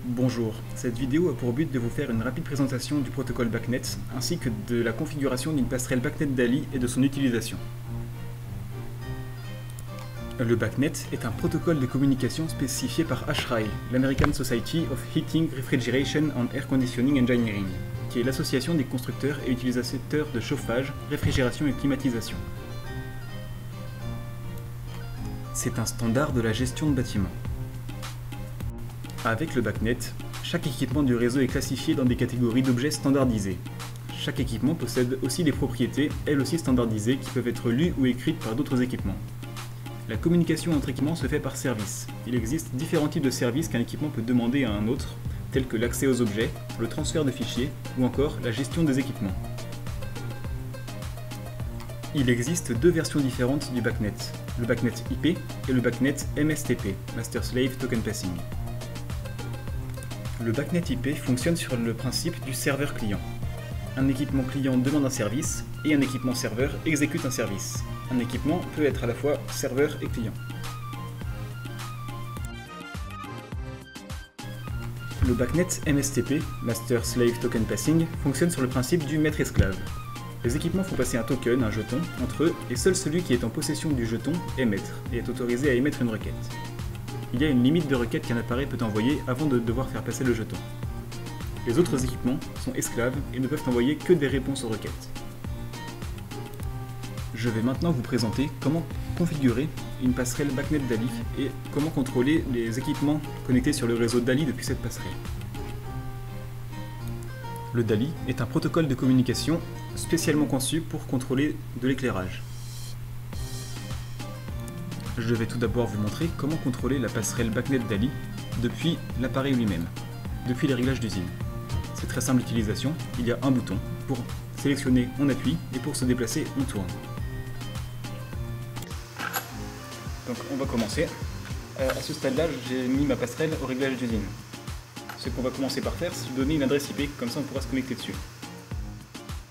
Bonjour, cette vidéo a pour but de vous faire une rapide présentation du protocole BACnet ainsi que de la configuration d'une passerelle BACnet DALI et de son utilisation. Le BACnet est un protocole de communication spécifié par ASHRAE, l'American Society of Heating, Refrigeration and Air Conditioning Engineering, qui est l'association des constructeurs et utilisateurs de chauffage, réfrigération et climatisation. C'est un standard de la gestion de bâtiments. Avec le BACnet, chaque équipement du réseau est classifié dans des catégories d'objets standardisés. Chaque équipement possède aussi des propriétés, elles aussi standardisées, qui peuvent être lues ou écrites par d'autres équipements. La communication entre équipements se fait par service. Il existe différents types de services qu'un équipement peut demander à un autre, tels que l'accès aux objets, le transfert de fichiers ou encore la gestion des équipements. Il existe deux versions différentes du BACnet, le BACnet IP et le BACnet MSTP, Master Slave Token Passing. Le BACnet IP fonctionne sur le principe du serveur client. Un équipement client demande un service et un équipement serveur exécute un service. Un équipement peut être à la fois serveur et client. Le BACnet MSTP, Master Slave Token Passing, fonctionne sur le principe du maître-esclave. Les équipements font passer un token, un jeton, entre eux, et seul celui qui est en possession du jeton est maître, et est autorisé à émettre une requête. Il y a une limite de requêtes qu'un appareil peut envoyer avant de devoir faire passer le jeton. Les autres équipements sont esclaves et ne peuvent envoyer que des réponses aux requêtes. Je vais maintenant vous présenter comment configurer une passerelle BACnet DALI et comment contrôler les équipements connectés sur le réseau DALI depuis cette passerelle. Le DALI est un protocole de communication spécialement conçu pour contrôler de l'éclairage. Je vais tout d'abord vous montrer comment contrôler la passerelle BACnet DALI depuis l'appareil lui-même, depuis les réglages d'usine. C'est très simple d'utilisation, il y a un bouton. Pour sélectionner, on appuie, et pour se déplacer, on tourne. Donc on va commencer. À ce stade-là, j'ai mis ma passerelle au réglage d'usine. Ce qu'on va commencer par faire, c'est donner une adresse IP, comme ça on pourra se connecter dessus.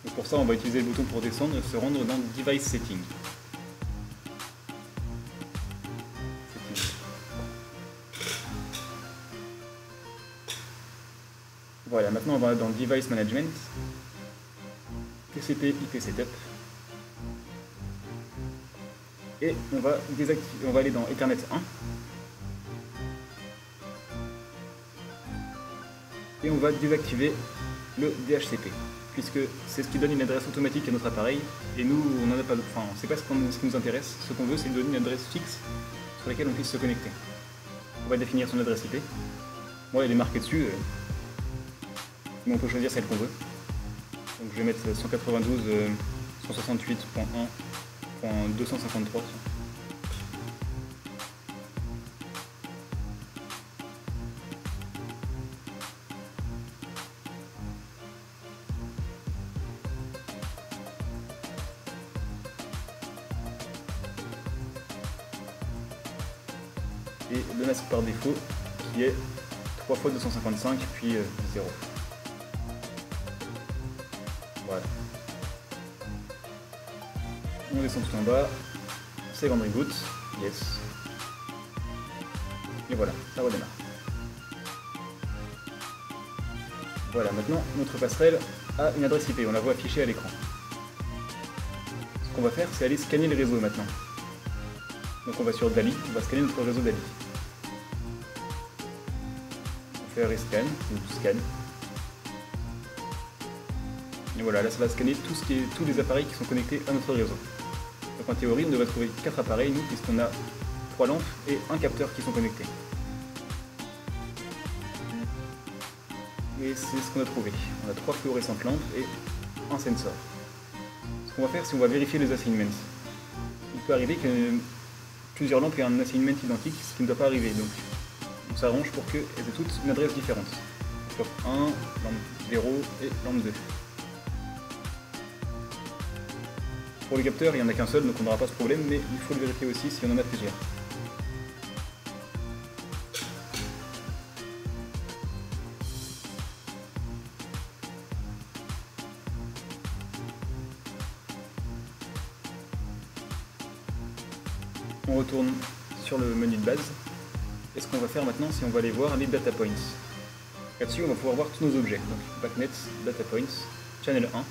Donc pour ça, on va utiliser le bouton pour descendre et se rendre dans Device Setting. Voilà, maintenant on va dans Device Management, TCP IP Setup, et on va aller dans Ethernet 1, et on va désactiver le DHCP, puisque c'est ce qui donne une adresse automatique à notre appareil, et nous on n'en a pas, enfin c'est pas ce qui nous intéresse, ce qu'on veut c'est donner une adresse fixe sur laquelle on puisse se connecter. On va définir son adresse IP, bon elle est marquée dessus, mais on peut choisir celle qu'on veut. Donc je vais mettre 192.168.1.253. Et le masque par défaut qui est 3 fois 255 puis 0. Voilà. On descend tout en bas, save and reboot, yes. Et voilà, ça redémarre. Voilà, maintenant notre passerelle a une adresse IP, on la voit affichée à l'écran. Ce qu'on va faire, c'est aller scanner le réseau maintenant. Donc on va sur DALI, on va scanner notre réseau DALI. On fait rescan, ou scan. Et voilà, là ça va scanner tous les appareils qui sont connectés à notre réseau. Donc en théorie, on devrait trouver 4 appareils, nous, puisqu'on a 3 lampes et un capteur qui sont connectés. Et c'est ce qu'on a trouvé. On a 3 fluorescentes lampes et un sensor. Ce qu'on va faire, c'est qu'on va vérifier les assignments. Il peut arriver que plusieurs lampes aient un assignment identique, ce qui ne doit pas arriver. Donc on s'arrange pour qu'elles aient toutes une adresse différente. Sur 1, lampe 0 et lampe 2. Pour le capteur, il n'y en a qu'un seul, donc on n'aura pas ce problème, mais il faut le vérifier aussi si on en a plusieurs. On retourne sur le menu de base. Et ce qu'on va faire maintenant, c'est on va aller voir les data points. Là-dessus, on va pouvoir voir tous nos objets. Donc, backnet, data points, channel 1.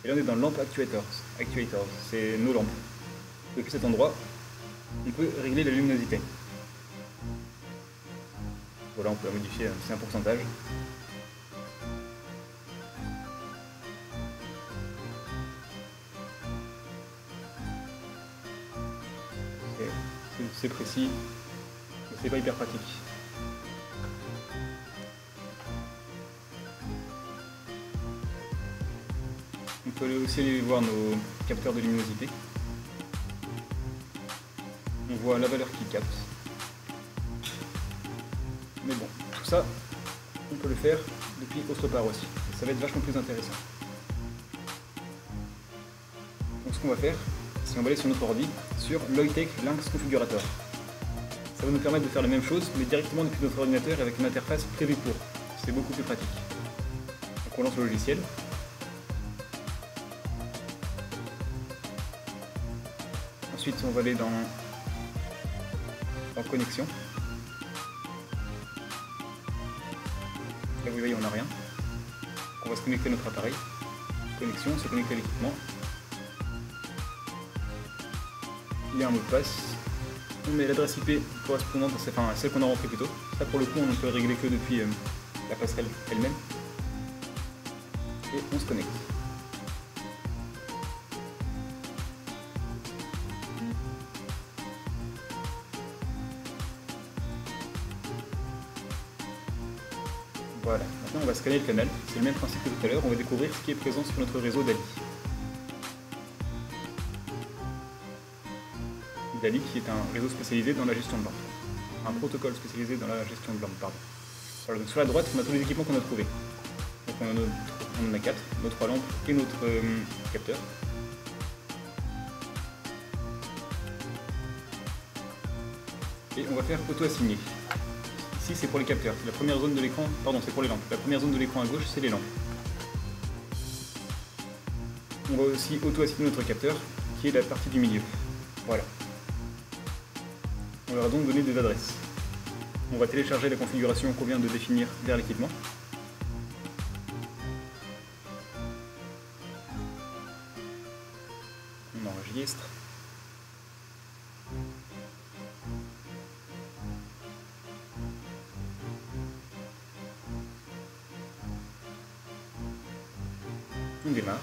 Et là, on est dans lamp actuators. C'est nos lampes. Depuis cet endroit, on peut régler la luminosité. Voilà, on peut la modifier, c'est un pourcentage. C'est précis, mais c'est pas hyper pratique. On peut aussi aller voir nos capteurs de luminosité. On voit la valeur qu'il capte. Mais bon, tout ça, on peut le faire depuis autre part aussi. Ça va être vachement plus intéressant. Donc ce qu'on va faire, c'est on va aller sur notre ordi, sur Logitech Lynx Configurator. Ça va nous permettre de faire la même chose, mais directement depuis notre ordinateur avec une interface prévue pour. C'est beaucoup plus pratique. Donc on lance le logiciel. Ensuite on va aller dans connexion. Là vous voyez on n'a rien. On va se connecter à notre appareil. Connexion, se connecter à l'équipement. Il y a un mot de passe. On met l'adresse IP correspondante à celle qu'on a rentrée plus tôt. Ça pour le coup on ne peut régler que depuis la passerelle elle-même. Et on se connecte. Voilà, maintenant on va scanner le canal, c'est le même principe que tout à l'heure, on va découvrir ce qui est présent sur notre réseau DALI. DALI qui est un réseau spécialisé dans la gestion de lampes. Un protocole spécialisé dans la gestion de lampes, pardon. Voilà, donc sur la droite, on a tous les équipements qu'on a trouvés. Donc on en a 4, nos 3 lampes et notre capteur. Et on va faire auto-assigner. Ici c'est pour les capteurs, la première zone de l'écran, pardon c'est pour les lampes. La première zone de l'écran à gauche c'est les lampes. On va aussi auto-assigner notre capteur qui est la partie du milieu. Voilà. On leur a donc donné des adresses. On va télécharger la configuration qu'on vient de définir vers l'équipement. On enregistre. On démarre.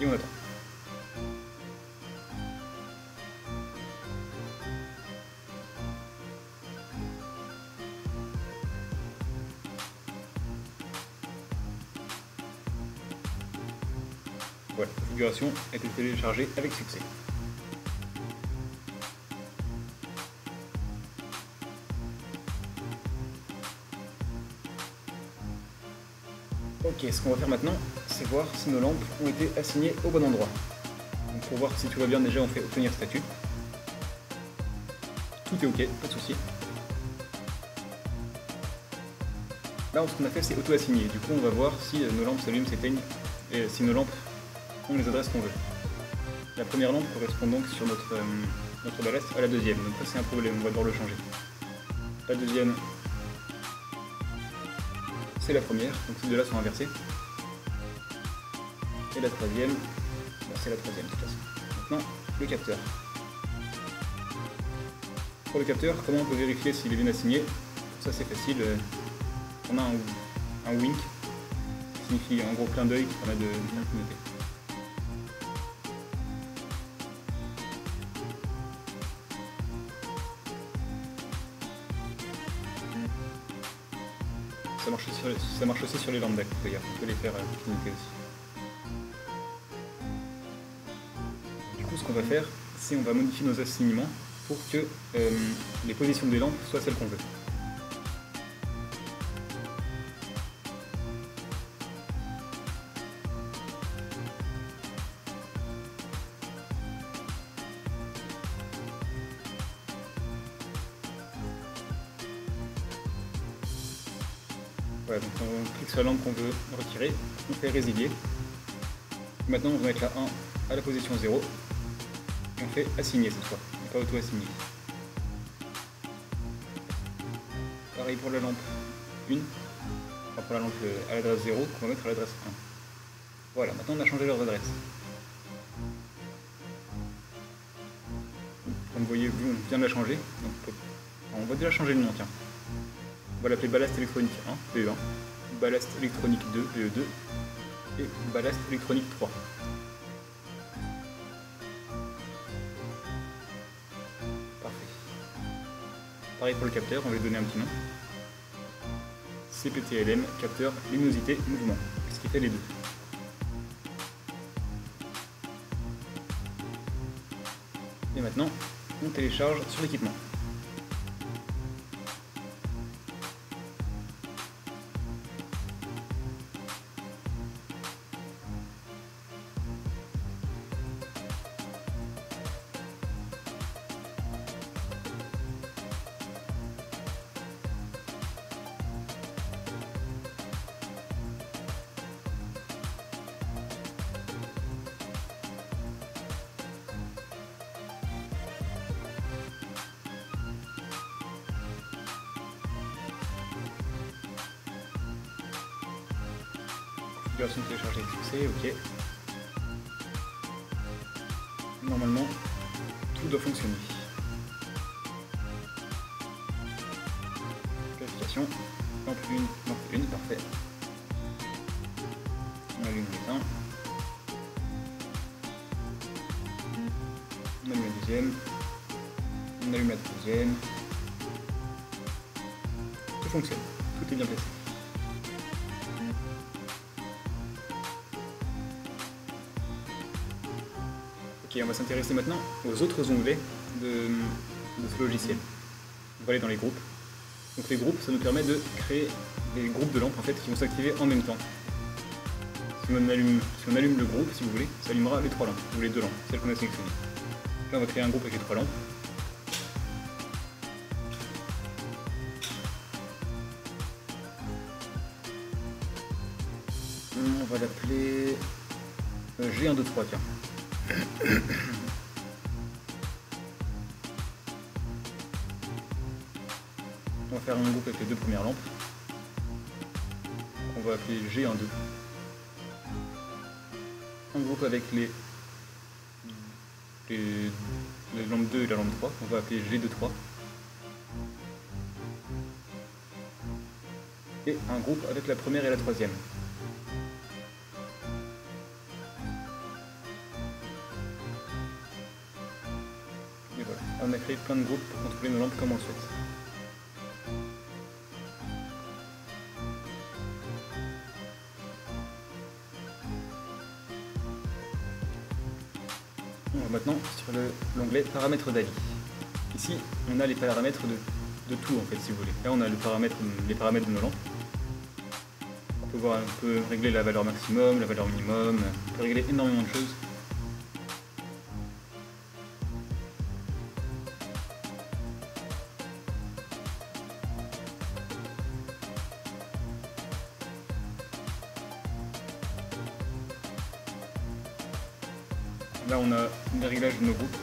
Et on attend. Voilà, la configuration a été téléchargée avec succès. Ok, ce qu'on va faire maintenant, c'est voir si nos lampes ont été assignées au bon endroit. Donc pour voir si tout va bien, déjà on fait obtenir statut. Tout est ok, pas de souci. Là, ce qu'on a fait, c'est auto-assigner. Du coup, on va voir si nos lampes s'allument, s'éteignent, et si nos lampes ont les adresses qu'on veut. La première lampe correspond donc sur notre ballast à la deuxième, donc ça c'est un problème, on va devoir le changer. La deuxième, c'est la première, donc ces deux-là sont inversés. Et la troisième, c'est la troisième de toute façon. Maintenant, le capteur. Pour le capteur, comment on peut vérifier s'il est bien assigné? Ça c'est facile, on a un wink, qui signifie un gros clin d'œil qui permet de bien clignoter. Ça marche aussi sur les lampes d'ailleurs, on peut les faire clignoter aussi. Du coup, ce qu'on va faire, c'est on va modifier nos assignements pour que les positions des lampes soient celles qu'on veut. Voilà, donc on clique sur la lampe qu'on veut retirer, on fait résilier. Maintenant on va mettre la 1 à la position 0. Et on fait assigner cette fois, et pas auto-assigner. Pareil pour la lampe 1, enfin pour la lampe à l'adresse 0, qu'on va mettre à l'adresse 1. Voilà, maintenant on a changé leurs adresses. Comme vous voyez, on vient de la changer. Donc on va déjà changer le nom, tiens. On va l'appeler ballast électronique 1, BE1, ballast électronique 2, BE2, et ballast électronique 3. Parfait. Pareil pour le capteur, on va lui donner un petit nom. CPTLM, capteur luminosité mouvement, ce qui fait les deux. Et maintenant, on télécharge sur l'équipement. Configuration téléchargée avec succès, ok. Normalement, tout doit fonctionner. Classification, lampe 1, parfait. On allume l'éteint. On allume la deuxième. On allume la troisième. Tout fonctionne, tout est bien placé. Ok, on va s'intéresser maintenant aux autres onglets de ce logiciel. On va aller dans les groupes. Donc les groupes, ça nous permet de créer des groupes de lampes en fait qui vont s'activer en même temps. Si on allume le groupe, si vous voulez, ça allumera les 3 lampes, ou les 2 lampes, celles qu'on a sélectionnées. Là on va créer un groupe avec les 3 lampes. On va l'appeler G123, tiens. On va faire un groupe avec les 2 premières lampes. On va appeler G12. Un groupe avec les lampes 2 et la lampe 3. On va appeler G23. Et un groupe avec la première et la troisième. Et voilà, on a créé plein de groupes pour contrôler nos lampes comme on le souhaite. On va maintenant sur l'onglet paramètres d'avis. Ici, on a les paramètres de tout en fait, si vous voulez. Là, on a les paramètres de nos lampes. On peut régler la valeur maximum, la valeur minimum, on peut régler énormément de choses. Là, on a les réglages de nos groupes.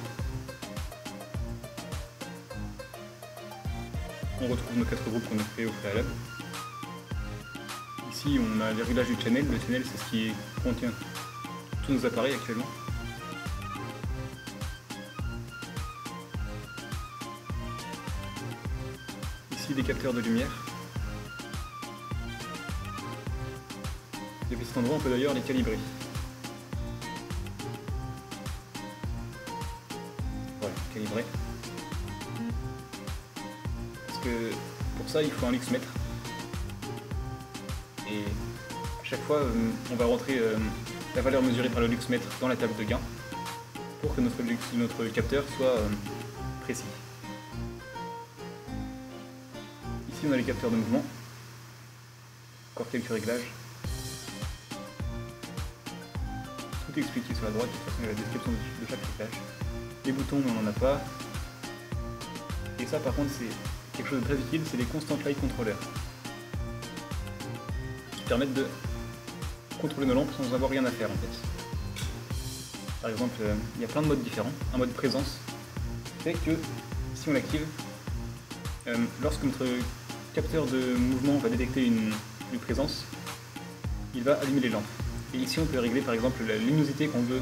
On retrouve nos 4 groupes qu'on a créés au préalable. Ici, on a les réglages du channel. Le channel, c'est ce qui contient tous nos appareils actuellement. Ici, des capteurs de lumière. Depuis cet endroit, on peut d'ailleurs les calibrer. Voilà, calibrer. Parce que pour ça, il faut un luxmètre. Et à chaque fois, on va rentrer la valeur mesurée par le luxmètre dans la table de gain pour que notre capteur soit précis. Ici, on a les capteurs de mouvement. Encore quelques réglages. Tout est expliqué sur la droite, de toute façon, il y a la description de chaque réglage. Les boutons, on n'en a pas. Et ça, par contre, c'est quelque chose de très utile, c'est les Constant Light Controller. Qui permettent de contrôler nos lampes sans avoir rien à faire, en fait. Par exemple, il y a plein de modes différents. Un mode présence fait que si on l'active, lorsque notre capteur de mouvement va détecter une présence, il va allumer les lampes. Et ici on peut régler par exemple la luminosité qu'on veut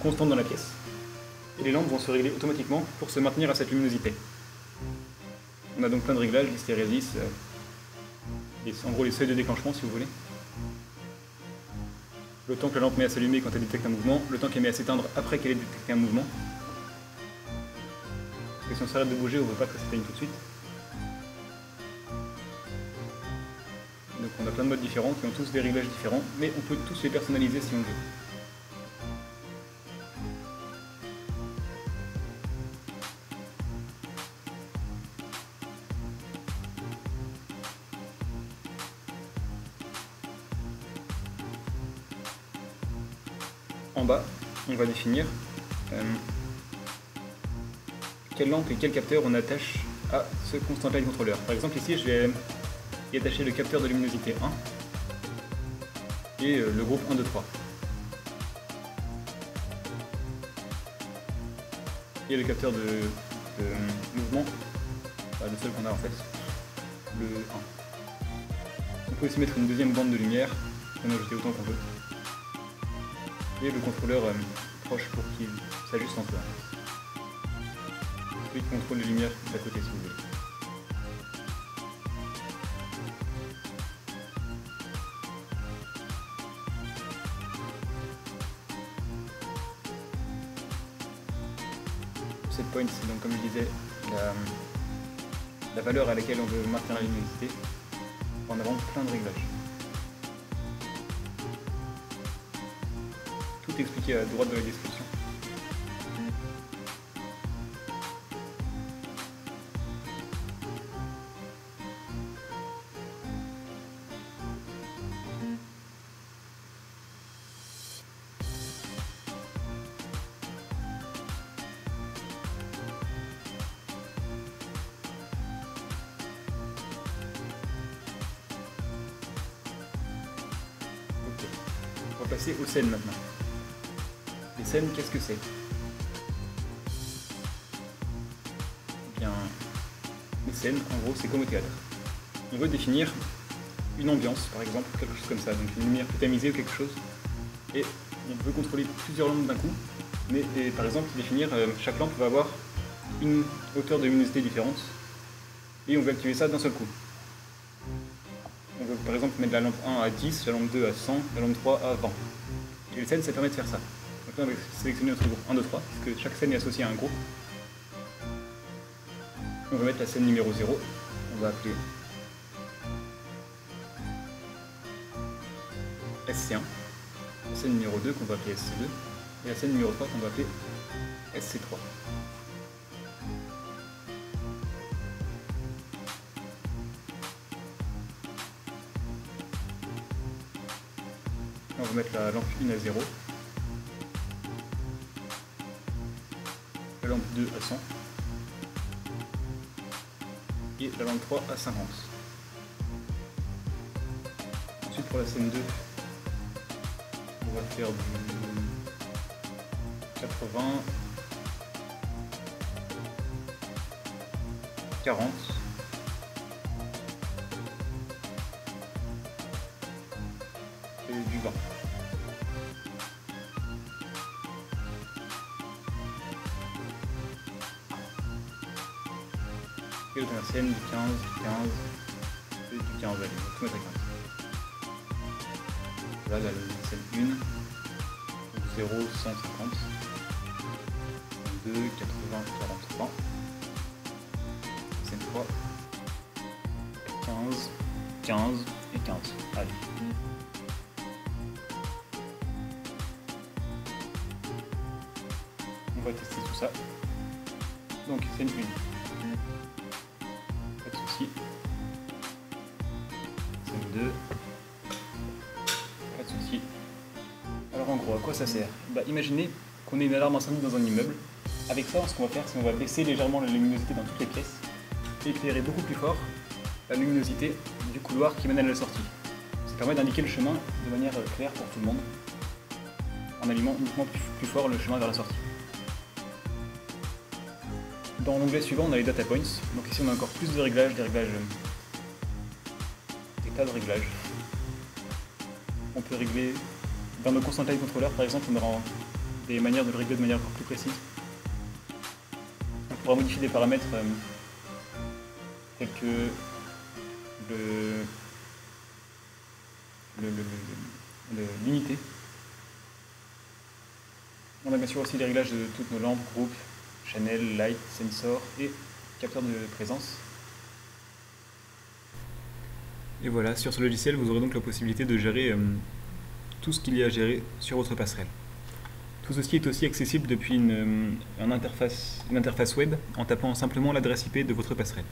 constante dans la pièce. Et les lampes vont se régler automatiquement pour se maintenir à cette luminosité. On a donc plein de réglages, l'hystérésis, en gros les seuils de déclenchement si vous voulez. Le temps que la lampe met à s'allumer quand elle détecte un mouvement, le temps qu'elle met à s'éteindre après qu'elle ait détecté un mouvement. Et si on s'arrête de bouger, on ne veut pas que ça s'éteigne tout de suite. Donc on a plein de modes différents qui ont tous des réglages différents, mais on peut tous les personnaliser si on veut. En bas, on va définir quelle lampe et quel capteur on attache à ce constant line controller. Par exemple ici je vais y attacher le capteur de luminosité 1 et le groupe 1, 2, 3. Et le capteur de mouvement, le seul qu'on a en fait, le 1. On peut aussi mettre une deuxième bande de lumière, on peut en ajouter autant qu'on veut. Et le contrôleur proche pour qu'il s'ajuste entre eux. Celui qui contrôle les lumières d'à côté si vous voulez. Set point, c'est donc comme je disais la valeur à laquelle on veut maintenir la luminosité en avant plein de réglages. Tout est expliqué à droite de la description. On va passer aux scènes maintenant. Les scènes, qu'est-ce que c'est? Eh bien, les scènes, en gros, c'est comme au théâtre. On veut définir une ambiance, par exemple, quelque chose comme ça, donc une lumière plus tamisée ou quelque chose, et on peut contrôler plusieurs lampes d'un coup, mais par exemple, définir, chaque lampe va avoir une hauteur de luminosité différente, et on veut activer ça d'un seul coup. On veut par exemple mettre la lampe 1 à 10, la lampe 2 à 100, la lampe 3 à 20. Et les scènes, ça permet de faire ça. Donc là, on va sélectionner notre groupe 1, 2, 3, puisque chaque scène est associée à un groupe. On va mettre la scène numéro 0, on va appeler SC1, la scène numéro 2 qu'on va appeler SC2, et la scène numéro 3 qu'on va appeler SC3. On va mettre la lampe 1 à 0, la lampe 2 à 100 et la lampe 3 à 50. Ensuite pour la scène 2, on va faire du 80, 40 et du 20. Et la dernière scène du 15, du 15 et du 15, allez, on va tout mettre à 15. Là, la scène 1, donc 0, 150, 2, 80, 43, scène 3, 15, 15 et 15. Allez. On va tester tout ça. Donc, scène 1. Pas de soucis. Scène 2. Pas de soucis. Alors en gros, à quoi ça sert? Imaginez qu'on ait une alarme incendie dans un immeuble. Avec ça, ce qu'on va faire, c'est qu'on va baisser légèrement la luminosité dans toutes les pièces et éclairer beaucoup plus fort la luminosité du couloir qui mène à la sortie. Ça permet d'indiquer le chemin de manière claire pour tout le monde. en allumant uniquement plus fort le chemin vers la sortie. Dans l'onglet suivant, on a les data points. Donc ici, on a encore plus de réglages, des tas de réglages. On peut régler, dans nos constantine controller par exemple, on aura des manières de le régler de manière encore plus précise. On pourra modifier des paramètres tels que l'unité. On a bien sûr aussi les réglages de toutes nos lampes, groupes, channel, light, sensor et capteur de présence. Et voilà, sur ce logiciel, vous aurez donc la possibilité de gérer tout ce qu'il y a à gérer sur votre passerelle. Tout ceci est aussi accessible depuis une interface web en tapant simplement l'adresse IP de votre passerelle.